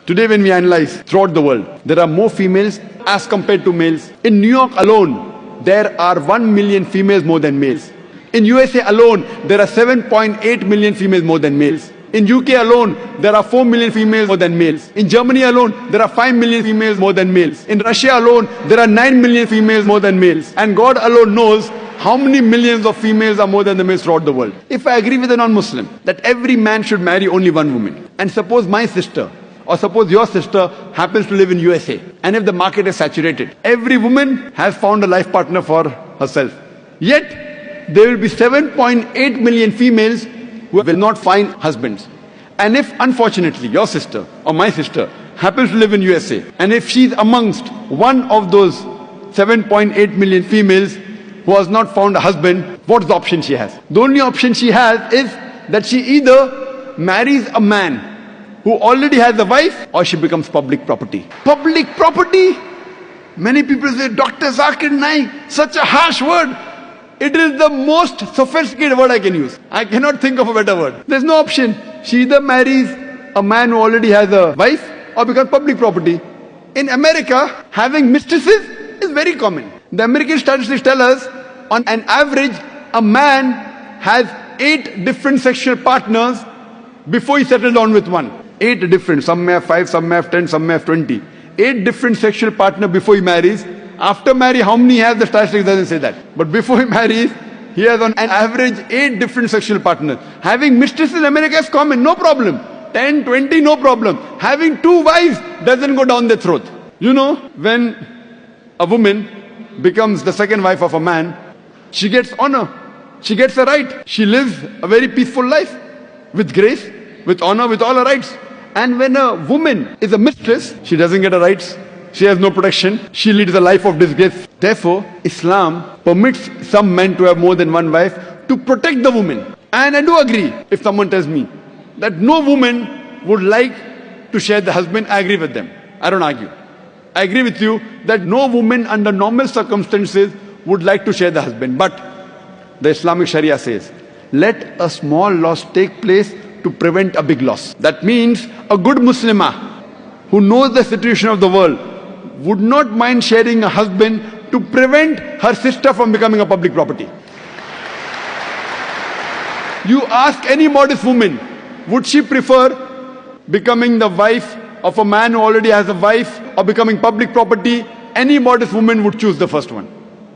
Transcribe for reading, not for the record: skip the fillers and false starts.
Today when we analyze throughout the world, there are more females as compared to males. In New York alone, there are 1 million females more than males. In USA alone, there are 7.8 million females more than males. In UK alone, there are 4 million females more than males. In Germany alone, there are 5 million females more than males. In Russia alone, there are 9 million females more than males. And God alone knows how many millions of females are more than the males throughout the world. If I agree with a non-Muslim that every man should marry only one woman, and suppose my sister or suppose your sister happens to live in USA, and if the market is saturated, every woman has found a life partner for herself. Yet, there will be 7.8 million females who will not find husbands. And if, unfortunately, your sister or my sister happens to live in USA, and if she's amongst one of those 7.8 million females who has not found a husband, what's the option she has? The only option she has is that she either marries a man who already has a wife, or she becomes public property. Public property? Many people say, Dr. Zakir Naik, such a harsh word. It is the most sophisticated word I can use. I cannot think of a better word. There's no option. She either marries a man who already has a wife or becomes public property. In America, having mistresses is very common. The American statistics tell us, on an average, a man has 8 different sexual partners before he settles down with one. 8 different. Some may have 5, some may have 10, some may have 20. 8 different sexual partners before he marries. After marriage, how many he has, the statistics doesn't say that. But before he marries, he has on an average 8 different sexual partners. Having mistresses in America is common, no problem. 10, 20, no problem. Having 2 wives doesn't go down their throat. You know, when a woman becomes the second wife of a man, she gets honor. She gets a right. She lives a very peaceful life with grace, with honor, with all her rights. And when a woman is a mistress, she doesn't get her rights. She has no protection. She leads a life of disgrace. Therefore, Islam permits some men to have more than one wife to protect the woman. And I do agree if someone tells me that no woman would like to share the husband, I agree with them. I don't argue. I agree with you that no woman under normal circumstances would like to share the husband. But the Islamic Sharia says, let a small loss take place to prevent a big loss. That means a good Muslimah who knows the situation of the world would not mind sharing a husband to prevent her sister from becoming a public property. You ask any modest woman, would she prefer becoming the wife of a man who already has a wife or becoming public property? Any modest woman would choose the first one.